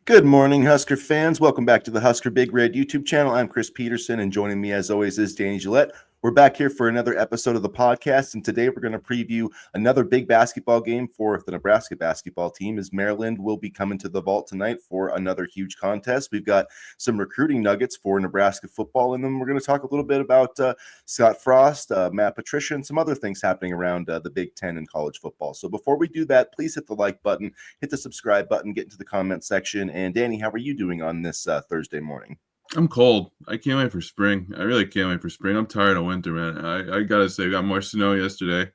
Good morning, Husker fans. Welcome back to the Husker Big Red YouTube channel. I'm Chris Peterson, and joining me, as always, is Danny Gillette. We're back here for another episode of the podcast, and today we're going to preview another big basketball game for the Nebraska basketball team, as Maryland will be coming to the vault tonight for another huge contest. We've got some recruiting nuggets for Nebraska football, and then we're going to talk a little bit about Scott Frost, Matt Patricia, and some other things happening around the Big Ten in college football. So before we do that, please hit the like button, hit the subscribe button, get into the comment section. And Danny, how are you doing on this Thursday morning? I'm cold. I can't wait for spring. I really can't wait for spring. I'm tired of winter, man. I gotta say, we got more snow yesterday.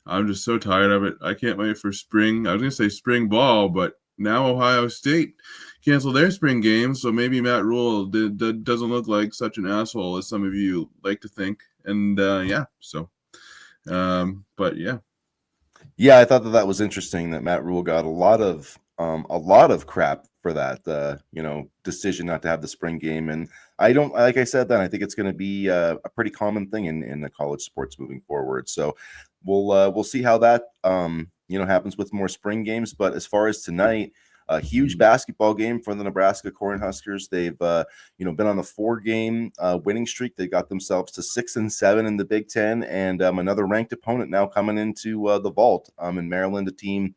I'm just so tired of it. I can't wait for spring. I was gonna say spring ball, but now Ohio State canceled their spring games, so maybe Matt Rule doesn't look like such an asshole as some of you like to think. And but yeah. Yeah, I thought that was interesting that Matt Rule got a lot of crap for that, decision not to have the spring game. And I don't, like I said, then I think it's going to be a pretty common thing in the college sports moving forward. So we'll see how that happens with more spring games. But as far as tonight, a huge basketball game for the Nebraska Cornhuskers. They've been on a 4-game winning streak. They got themselves to 6-7 in the Big Ten, and another ranked opponent now coming into the vault in Maryland, a team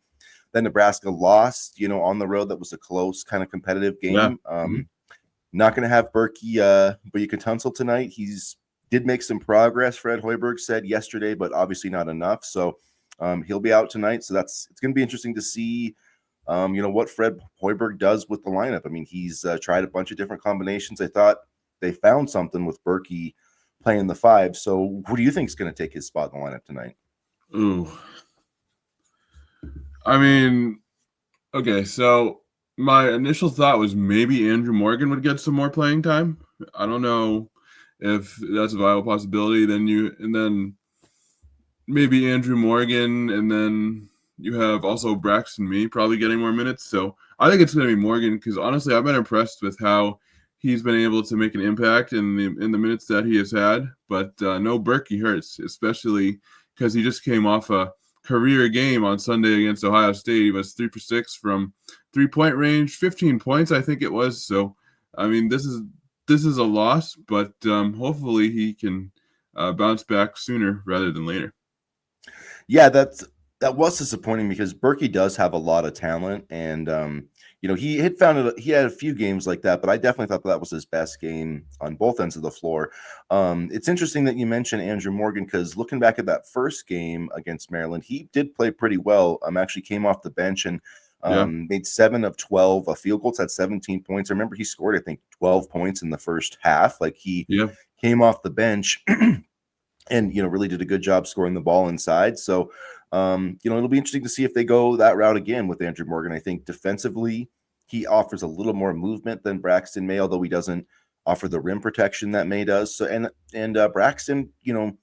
that Nebraska lost, on the road. That was a close kind of competitive game. Yeah. Not going to have Berkey Tunsil tonight. He's did make some progress, Fred Hoiberg said yesterday, but obviously not enough. So he'll be out tonight. So it's going to be interesting to see what Fred Hoiberg does with the lineup. I mean, he's tried a bunch of different combinations. I thought they found something with Berkey playing the 5. So who do you think is going to take his spot in the lineup tonight? Ooh. I mean, okay, so my initial thought was maybe Andrew Morgan would get some more playing time. I don't know if that's a viable possibility. Then maybe Andrew Morgan, and then you have also Braxton Mee probably getting more minutes. So I think it's going to be Morgan because honestly, I've been impressed with how he's been able to make an impact in the minutes that he has had. But no Berkey hurts, especially because he just came off a career game on Sunday against Ohio State. He was 3 for 6 from 3-point range, 15 points, I think it was. So, I mean, this is a loss, but hopefully he can bounce back sooner rather than later. Yeah, that was disappointing because Berkey does have a lot of talent, and he had he had a few games like that, but I definitely thought that was his best game on both ends of the floor. It's interesting that you mentioned Andrew Morgan because looking back at that first game against Maryland, he did play pretty well. Actually came off the bench and made 7 of 12 field goals, had 17 points. I remember he scored, I think, 12 points in the first half. Like he came off the bench and really did a good job scoring the ball inside. So it'll be interesting to see if they go that route again with Andrew Morgan. I think defensively he offers a little more movement than Braxton May, although he doesn't offer the rim protection that May does. So and Braxton, you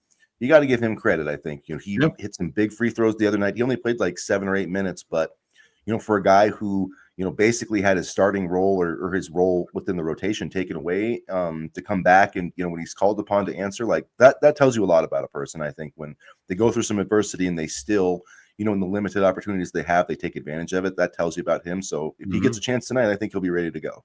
got to give him credit. I think he hit some big free throws the other night. He only played like 7 or 8 minutes, but for a guy who basically had his starting role or his role within the rotation taken away to come back and when he's called upon to answer, like that tells you a lot about a person. I think when they go through some adversity and they still in the limited opportunities they have, they take advantage of it. That tells you about him. So if he gets a chance tonight, I think he'll be ready to go.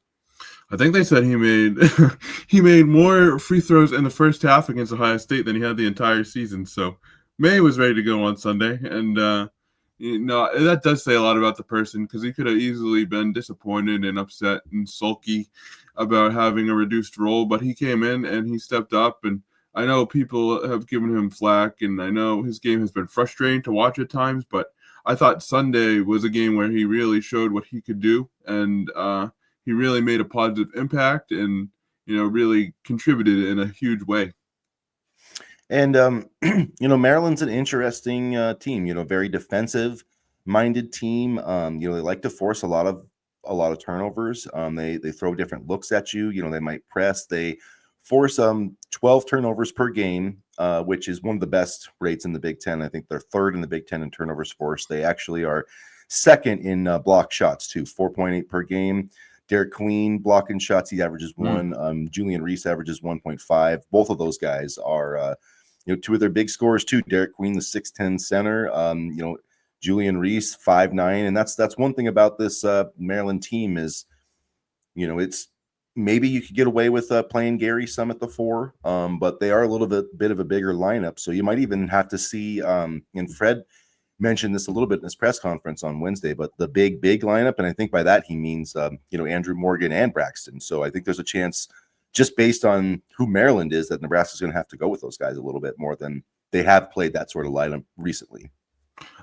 I think they said he made more free throws in the first half against Ohio State than he had the entire season. So May was ready to go on Sunday, and that does say a lot about the person because he could have easily been disappointed and upset and sulky about having a reduced role, but he came in and he stepped up. And I know people have given him flack, and I know his game has been frustrating to watch at times, but I thought Sunday was a game where he really showed what he could do, and he really made a positive impact and really contributed in a huge way. And Maryland's an interesting team. Very defensive-minded team. They like to force a lot of turnovers. They throw different looks at you. They might press. They force 12 turnovers per game, which is one of the best rates in the Big Ten. I think they're 3rd in the Big Ten in turnovers forced. They actually are 2nd in block shots too, 4.8 per game. Derek Queen blocking shots, he averages 1. Julian Reese averages 1.5. Both of those guys are 2 of their big scorers too. Derek Queen, the 6'10" center. Julian Reese, 5'9", and that's one thing about this Maryland team is It's maybe you could get away with playing Gary some at the 4, but they are a little bit of a bigger lineup. So you might even have to see, and Fred mentioned this a little bit in his press conference on Wednesday, but the big lineup. And I think by that he means, Andrew Morgan and Braxton. So I think there's a chance, just based on who Maryland is, that Nebraska's going to have to go with those guys a little bit more than they have played that sort of lineup recently.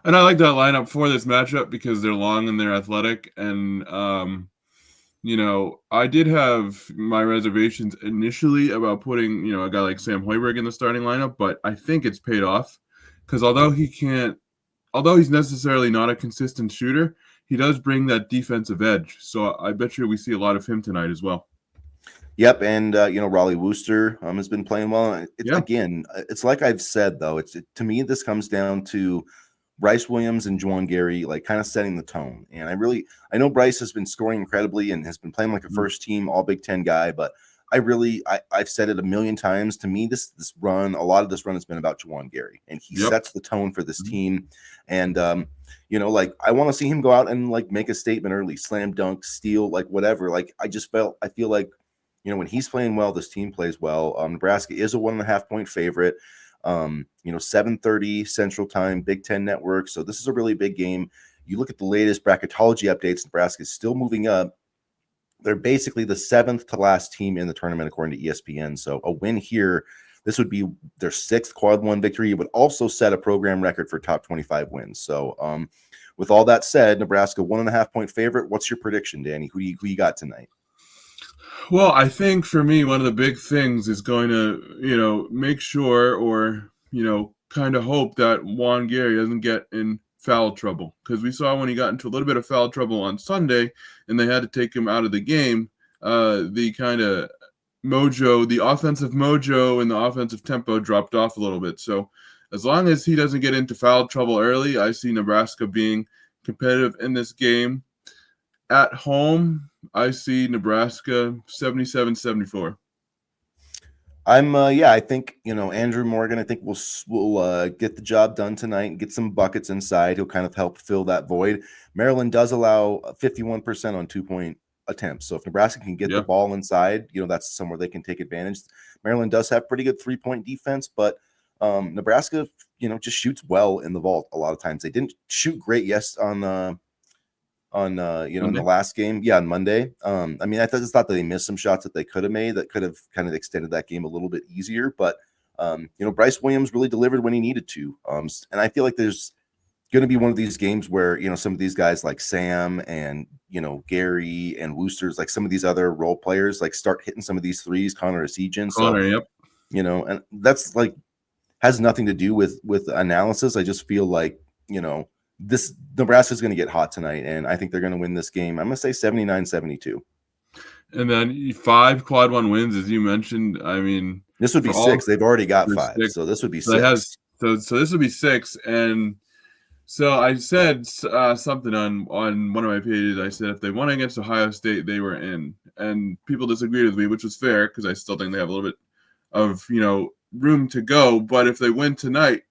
And I like that lineup for this matchup because they're long and they're athletic. And, I did have my reservations initially about putting, a guy like Sam Hoiberg in the starting lineup, but I think it's paid off because although he's necessarily not a consistent shooter, he does bring that defensive edge. So I bet you we see a lot of him tonight as well. Yep, and Raleigh Wooster has been playing well. Yeah. Again, it's like I've said though. To me, this comes down to Bryce Williams and Juwan Gary, like kind of setting the tone. And I know Bryce has been scoring incredibly and has been playing like a first team All Big Ten guy, but I've said it a million times. To me, this run, a lot of this run has been about Juwan Gary, and he sets the tone for this team. And like I want to see him go out and like make a statement early, slam dunk, steal, like whatever. Like I feel like when he's playing well, this team plays well. Nebraska is a 1.5 point favorite. 7:30 Central Time, Big Ten Network. So this is a really big game. You look at the latest bracketology updates, Nebraska is still moving up. They're basically the 7th to last team in the tournament, according to ESPN. So a win here, this would be their 6th quad 1 victory. It would also set a program record for top 25 wins. So with all that said, Nebraska 1.5 point favorite. What's your prediction, Danny? Who you got tonight? Well, I think for me, one of the big things is going to, make sure or, kind of hope that Juwan Gary doesn't get in foul trouble. Because we saw when he got into a little bit of foul trouble on Sunday and they had to take him out of the game, the kind of mojo, the offensive mojo and the offensive tempo dropped off a little bit. So as long as he doesn't get into foul trouble early, I see Nebraska being competitive in this game. At home, I see Nebraska 77-74. I think Andrew Morgan. I think we'll get the job done tonight and get some buckets inside. He'll kind of help fill that void. Maryland does allow 51% on 2-point attempts, so if Nebraska can get the ball inside, that's somewhere they can take advantage. Maryland does have pretty good 3-point defense, but Nebraska, just shoots well in the vault a lot of times. They didn't shoot great in the last game, on Monday. I just thought that they missed some shots that they could have made that could have kind of extended that game a little bit easier. But Bryce Williams really delivered when he needed to. And I feel like there's going to be one of these games where some of these guys like Sam and Gary and Wooster's, like some of these other role players, like start hitting some of these threes. Connor Esijan, and that's like has nothing to do with analysis. I just feel like this Nebraska is going to get hot tonight, and I think they're going to win this game. I'm going to say 79-72. And then 5 quad 1 wins, as you mentioned. I mean, this would be 6. They've already got 5, so this would be 6. So this would be 6. And so I said something on one of my pages. I said if they won against Ohio State, they were in. And people disagreed with me, which was fair because I still think they have a little bit of room to go. But if they win tonight,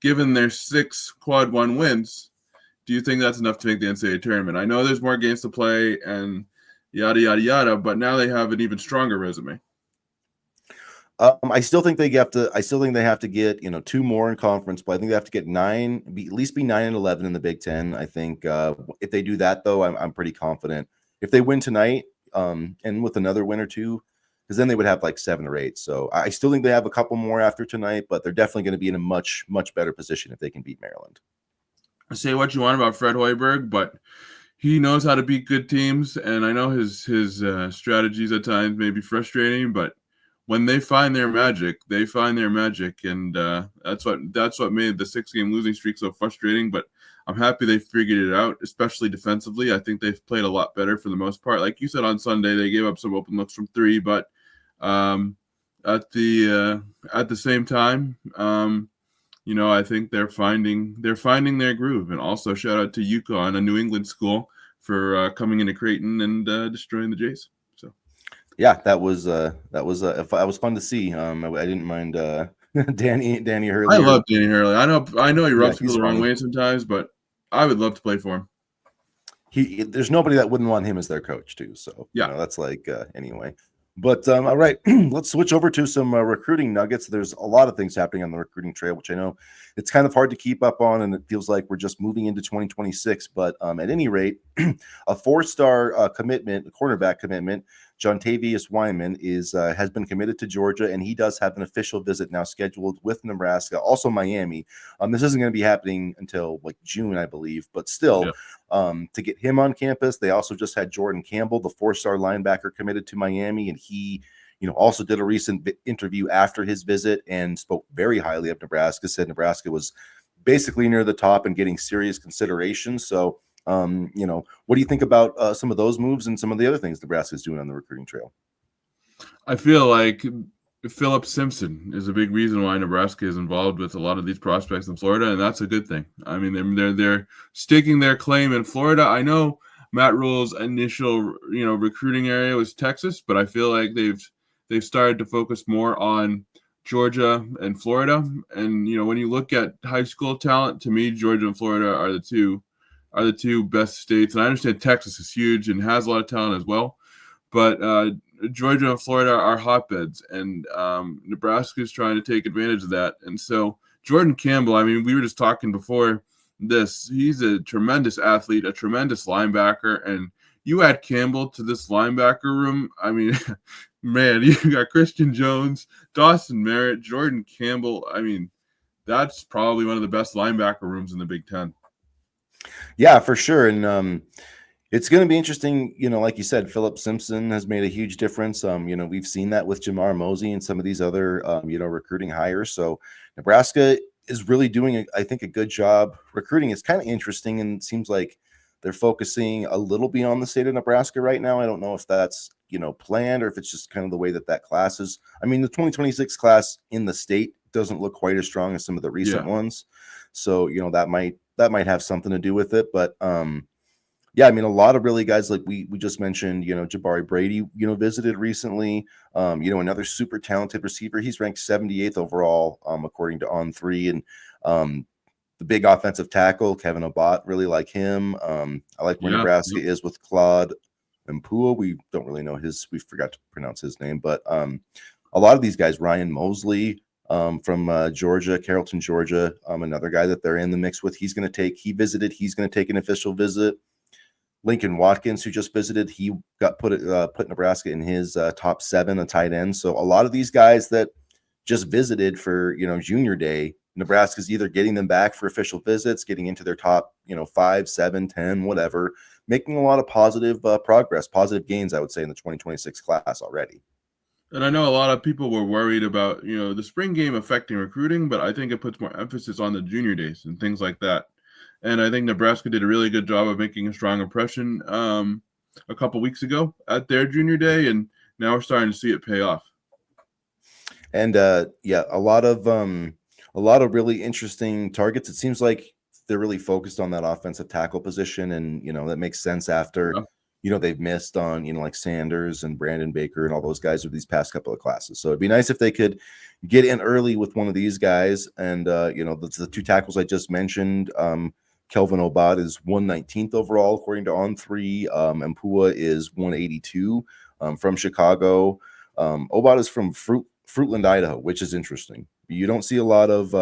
given their 6 quad 1 wins, do you think that's enough to make the NCAA tournament? I know there's more games to play and yada, yada, yada, but now they have an even stronger resume. I still think they have to get 2 more in conference play. I think they have to get 9, at least be 9-11 in the Big Ten. I think if they do that, though, I'm pretty confident. If they win tonight, and with another win or 2, because then they would have like 7 or 8. So I still think they have a couple more after tonight, but they're definitely going to be in a much, much better position if they can beat Maryland. Say what you want about Fred Hoiberg, but he knows how to beat good teams, and I know his strategies at times may be frustrating, but when they find their magic, and that's what made the 6-game losing streak so frustrating. But I'm happy they figured it out, especially defensively. I think they've played a lot better for the most part. Like you said on Sunday, they gave up some open looks from 3, but at the same time, I think they're finding their groove. And also shout out to UConn, a New England school, for coming into Creighton and destroying the Jays. So yeah, that was fun to see. I didn't mind Danny Hurley. I love Danny Hurley. I know he rubs people the wrong way sometimes, but I would love to play for him. there's nobody that wouldn't want him as their coach too. So Yeah. that's like anyway. But all right, let's switch over to some recruiting nuggets. There's a lot of things happening on the recruiting trail, which I know it's kind of hard to keep up on, and it feels like we're just moving into 2026. But at any rate, a 4-star commitment, a cornerback commitment, Jontavius Wyman has been committed to Georgia, and he does have an official visit now scheduled with Nebraska, also Miami. This isn't going to be happening until like June, I believe, but still. Yeah. To get him on campus. They also just had Jordan Campbell, the 4-star linebacker, committed to Miami, and he, also did a recent interview after his visit and spoke very highly of Nebraska. Said Nebraska was basically near the top and getting serious consideration. So, what do you think about some of those moves and some of the other things Nebraska is doing on the recruiting trail? I feel like Philip Simpson is a big reason why Nebraska is involved with a lot of these prospects in Florida, and that's a good thing. I mean, they're staking their claim in Florida. I know Matt Rule's initial recruiting area was Texas, but I feel like they've started to focus more on Georgia and Florida. And when you look at high school talent, to me, Georgia and Florida are the two best states. And I understand Texas is huge and has a lot of talent as well, but Georgia and Florida are hotbeds, and Nebraska is trying to take advantage of that. And so Jordan Campbell, I mean, we were just talking before this. He's a tremendous athlete, a tremendous linebacker, and you add Campbell to this linebacker room, I mean, man, you got Christian Jones, Dawson Merritt, Jordan Campbell. I mean, that's probably one of the best linebacker rooms in the Big Ten. Yeah, for sure. And it's going to be interesting. Like you said, Philip Simpson has made a huge difference. We've seen that with Jamar Mosey and some of these other, recruiting hires. So Nebraska is really doing, I think, a good job recruiting. It's kind of interesting, and it seems like they're focusing a little beyond the state of Nebraska right now. I don't know if that's, planned or if it's just kind of the way that class is. I mean, the 2026 class in the state doesn't look quite as strong as some of the recent ones. So, that might have something to do with it. But yeah, I mean, a lot of really guys like we just mentioned, Jabari Brady, visited recently. Another super talented receiver. He's ranked 78th overall, according to On3. And the big offensive tackle, Kevin Obat, really like him. I like where Nebraska is with Claude Mpua. We don't really know we forgot to pronounce his name, but a lot of these guys, Ryan Mosley, from Georgia, Carrollton, Georgia, another guy that they're in the mix with. He's going to take an official visit. Lincoln Watkins, who just visited, he got put Nebraska in his top 7, a tight end. So a lot of these guys that just visited for junior day, Nebraska's either getting them back for official visits, getting into their top 5, 7, 10, whatever, making a lot of positive progress, positive gains, I would say, in the 2026 class already. And I know a lot of people were worried about the spring game affecting recruiting, but I think it puts more emphasis on the junior days and things like that. And I think Nebraska did a really good job of making a strong impression a couple weeks ago at their junior day, and now we're starting to see it pay off. And a lot of really interesting targets. It seems like they're really focused on that offensive tackle position, and that makes sense after they've missed on like Sanders and Brandon Baker and all those guys with these past couple of classes. So it'd be nice if they could get in early with one of these guys. And the 2 tackles I just mentioned. Kelvin Obat is 119th overall, according to On3. Mpua is 182 from Chicago. Obat is from Fruitland, Idaho, which is interesting. You don't see a lot of,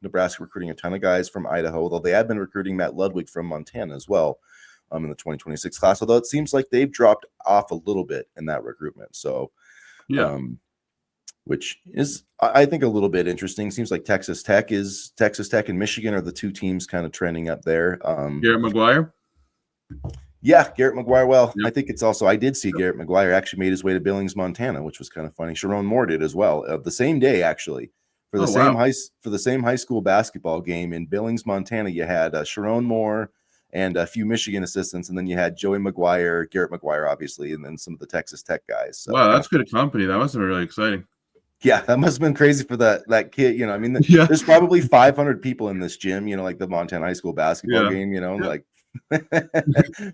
Nebraska recruiting a ton of guys from Idaho, although they have been recruiting Matt Ludwig from Montana as well in the 2026 class, although it seems like they've dropped off a little bit in that recruitment. So, which is, I think, a little bit interesting. Seems like Texas Tech and Michigan are the 2 teams kind of trending up there. Garrett McGuire? Yeah, Garrett McGuire. Well, I think it's also, I did see Garrett McGuire actually made his way to Billings, Montana, which was kind of funny. Sharon Moore did as well, the same day, actually. For the same high school basketball game in Billings, Montana, you had Sharon Moore and a few Michigan assistants, and then you had Joey McGuire, Garrett McGuire, obviously, and then some of the Texas Tech guys. So, wow, that's good company. That must have been really exciting. Yeah, that must have been crazy for that kid. I mean, there's probably 500 people in this gym, like the Montana high school basketball game, like,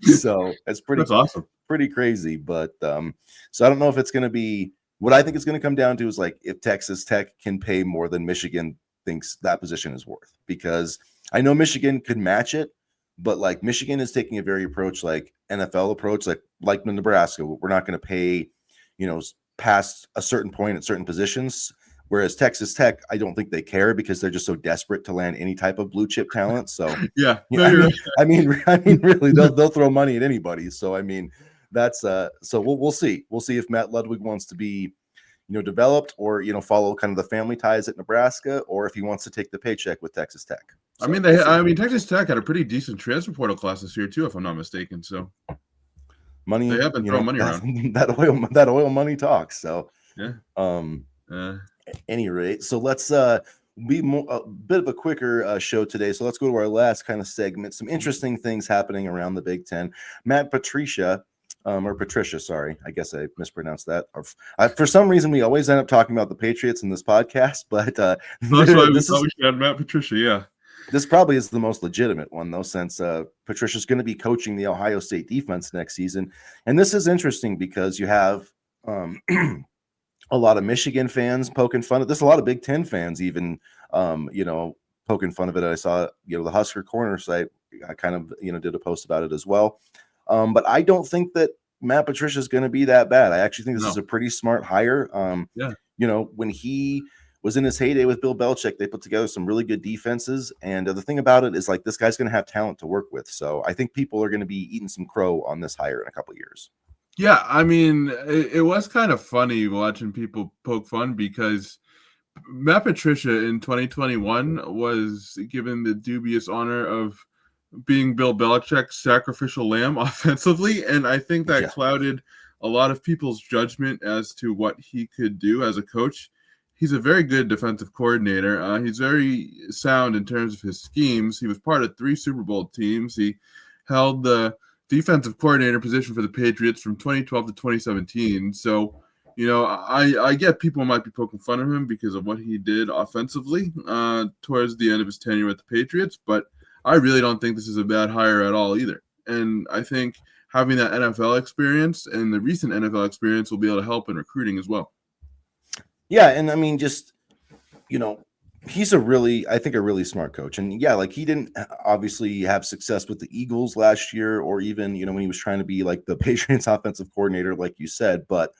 so that's awesome. Pretty crazy. But so I don't know if it's going to be, what I think it's going to come down to is like if Texas Tech can pay more than Michigan thinks that position is worth, because I know Michigan could match it, but like Michigan is taking a very like NFL approach, like Nebraska. We're not going to pay, past a certain point at certain positions. Whereas Texas Tech, I don't think they care because they're just so desperate to land any type of blue chip talent. So Yeah, yeah, no, you're right. I mean, really, they'll throw money at anybody. So I mean, that's so we'll see. We'll see if Matt Ludwig wants to be, developed or follow kind of the family ties at Nebraska, or if he wants to take the paycheck with Texas Tech. So, I mean, Texas Tech had a pretty decent transfer portal class this year too, if I'm not mistaken. So money, they have been throwing money around. That oil money talks. So Yeah. Any rate, so let's be a bit of a quicker show today. So let's go to our last kind of segment. Some interesting things happening around the Big Ten. Matt Patricia, or Patricia, sorry, I guess I mispronounced that. For some reason, we always end up talking about the Patriots in this podcast, but that's why we thought we should have Matt Patricia. Yeah. This probably is the most legitimate one, though, since Patricia's going to be coaching the Ohio State defense next season. And this is interesting because you have a lot of Michigan fans poking fun at this, a lot of Big Ten fans even, poking fun of it. I saw, the Husker Corner site, I kind of, did a post about it as well. But I don't think that Matt Patricia is going to be that bad. I actually think this is a pretty smart hire. When he was in his heyday with Bill Belichick, they put together some really good defenses. And the thing about it is, like, this guy's going to have talent to work with. So I think people are going to be eating some crow on this hire in a couple of years. Yeah, I mean, it was kind of funny watching people poke fun because Matt Patricia in 2021 was given the dubious honor of being Bill Belichick's sacrificial lamb offensively. And I think that clouded a lot of people's judgment as to what he could do as a coach. He's a very good defensive coordinator. He's very sound in terms of his schemes. He was part of 3 Super Bowl teams. He held the defensive coordinator position for the Patriots from 2012 to 2017. So, I get people might be poking fun of him because of what he did offensively towards the end of his tenure with the Patriots, but I really don't think this is a bad hire at all either. And I think having that NFL experience and the recent NFL experience will be able to help in recruiting as well. Yeah, and I mean, just, he's a really smart coach. And yeah, like he didn't obviously have success with the Eagles last year, or even, when he was trying to be like the Patriots offensive coordinator, like you said, but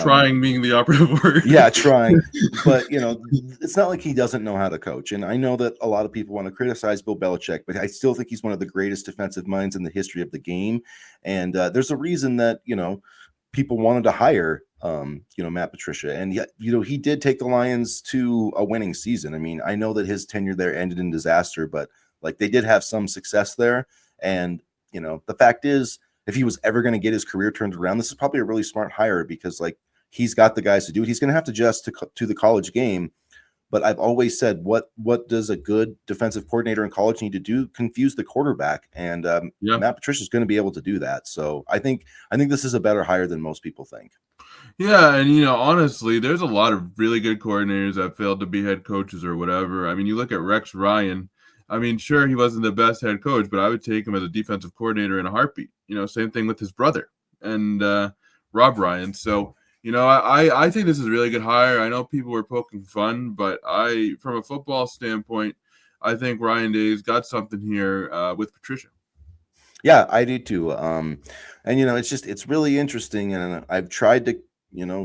trying being the operative word. Yeah, trying. But, it's not like he doesn't know how to coach. And I know that a lot of people want to criticize Bill Belichick, but I still think he's one of the greatest defensive minds in the history of the game. And there's a reason that, people wanted to hire, Matt Patricia. And yet, he did take the Lions to a winning season. I mean, I know that his tenure there ended in disaster, but like they did have some success there. And, the fact is, if he was ever going to get his career turned around, this is probably a really smart hire because like he's got the guys to do it. He's going to have to adjust to the college game. But I've always said, what does a good defensive coordinator in college need to do? Confuse the quarterback. And Matt Patricia is going to be able to do that. So I think this is a better hire than most people think. Yeah, and honestly, there's a lot of really good coordinators that failed to be head coaches or whatever. I mean, you look at Rex Ryan. I mean, sure, he wasn't the best head coach, but I would take him as a defensive coordinator in a heartbeat. Same thing with his brother and Rob Ryan. So, I think this is a really good hire. I know people were poking fun, but from a football standpoint, I think Ryan Day's got something here with Patricia. Yeah, I do too. And it's really interesting. And I've tried to,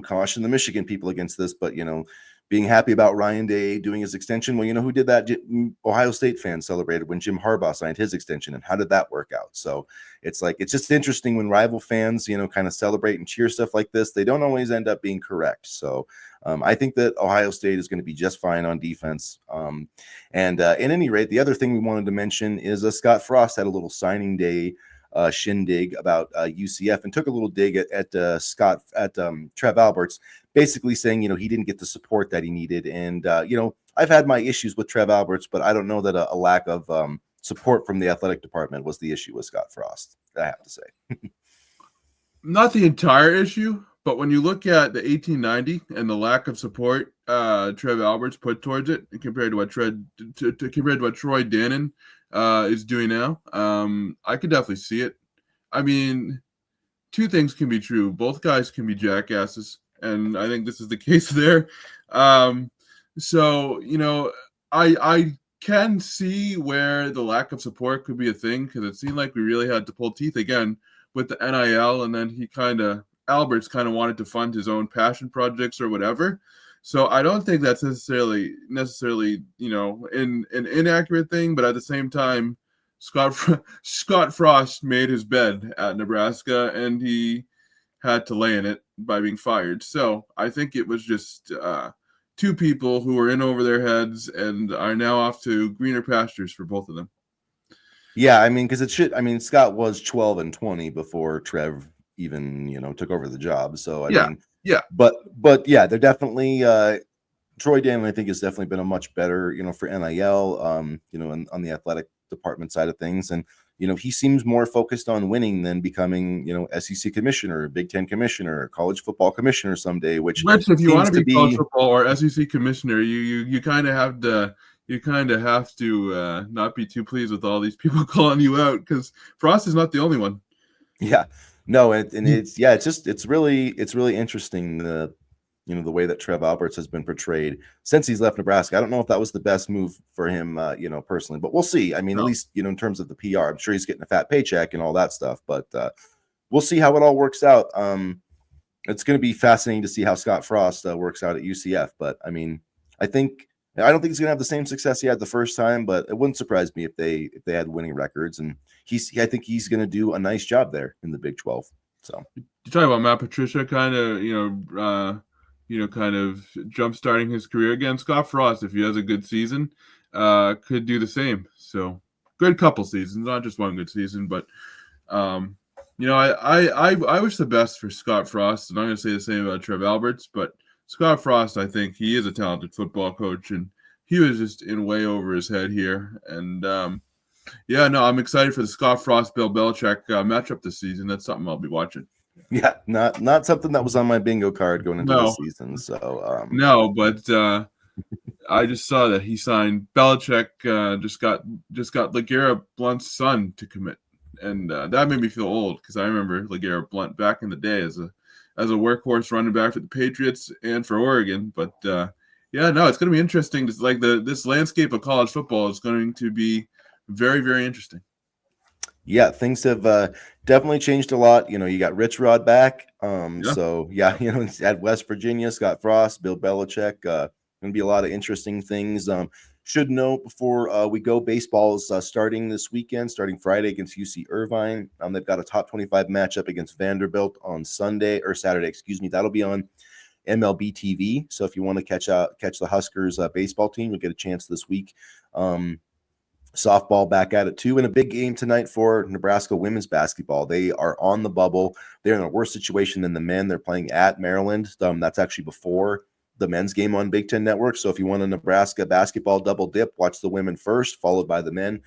caution the Michigan people against this, but being happy about Ryan Day doing his extension. Well, who did that? Ohio State fans celebrated when Jim Harbaugh signed his extension, and how did that work out? So it's just interesting when rival fans, kind of celebrate and cheer stuff like this. They don't always end up being correct. So I think that Ohio State is going to be just fine on defense. And at any rate, the other thing we wanted to mention is Scott Frost had a little signing day shindig about UCF and took a little dig at Trev Alberts, basically saying, he didn't get the support that he needed. And, I've had my issues with Trev Alberts, but I don't know that a lack of support from the athletic department was the issue with Scott Frost, I have to say. Not the entire issue, but when you look at the 1890 and the lack of support Trev Alberts put towards it compared to what Troy Dannon is doing now, I could definitely see it. I mean, two things can be true. Both guys can be jackasses, and I think this is the case there. So, I can see where the lack of support could be a thing, because it seemed like we really had to pull teeth again with the NIL, and then Alberts kind of wanted to fund his own passion projects or whatever. So I don't think that's necessarily an inaccurate thing, but at the same time, Scott Frost made his bed at Nebraska, and he had to lay in it by being fired. So I think it was just two people who were in over their heads and are now off to greener pastures for both of them. Yeah, I mean, because Scott was 12-20 before Trev even, took over the job. So, Yeah. but yeah, they're definitely, Troy Danley, I think, has definitely been a much better, for NIL, on the athletic department side of things. And, he seems more focused on winning than becoming, SEC commissioner, Big Ten commissioner, college football commissioner someday, which if you want seems to to be college be, football or SEC commissioner, you kind of have to. You kind of have to not be too pleased with all these people calling you out, because Frost is not the only one. yeah, no, and it's really interesting, the way that Trev Alberts has been portrayed since he's left Nebraska. I don't know if that was the best move for him, personally, but we'll see. I mean, No. at least, in terms of the PR, I'm sure he's getting a fat paycheck and all that stuff, but we'll see how it all works out. It's going to be fascinating to see how Scott Frost works out at UCF, but I mean, I don't think he's going to have the same success he had the first time, but it wouldn't surprise me if they had winning records, and I think he's going to do a nice job there in the Big 12. So you talk about Matt Patricia kind of jump starting his career again. Scott Frost, if he has a good season, could do the same. So good couple seasons, not just one good season, but I wish the best for Scott Frost, and I'm going to say the same about Trev Alberts, but Scott Frost, I think he is a talented football coach, and he was just in way over his head here. And I'm excited for the Scott Frost Bill Belichick matchup this season. That's something I'll be watching. yeah, not something that was on my bingo card going into the season. So no, but I just saw that he signed Belichick. Just got LeGarrette Blount's son to commit, and that made me feel old, because I remember LeGarrette Blount back in the day as a workhorse running back for the Patriots and for Oregon. But it's going to be interesting. This landscape of college football is going to be very, very interesting. Yeah, things have definitely changed a lot. You got Rich Rod back. So at West Virginia, Scott Frost, Bill Belichick, going to be a lot of interesting things. Should note before we go, baseball is starting this weekend, starting Friday against UC Irvine. They've got a top 25 matchup against Vanderbilt on Saturday. That'll be on MLB TV. So if you want to catch the Huskers baseball team, you'll get a chance this week. Softball back at it too, and a big game tonight for Nebraska women's basketball. They are on the bubble. They're in a worse situation than the men. They're playing at Maryland. That's actually before the men's game on Big Ten Network. So if you want a Nebraska basketball double dip, watch the women first, followed by the men.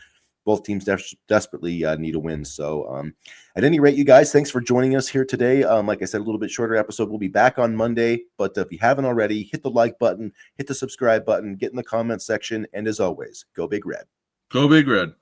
Both teams desperately need a win. So at any rate, you guys, thanks for joining us here today. Like I said, a little bit shorter episode. We'll be back on Monday. But if you haven't already, hit the like button, hit the subscribe button, get in the comment section. And as always, go Big Red. Go Big Red.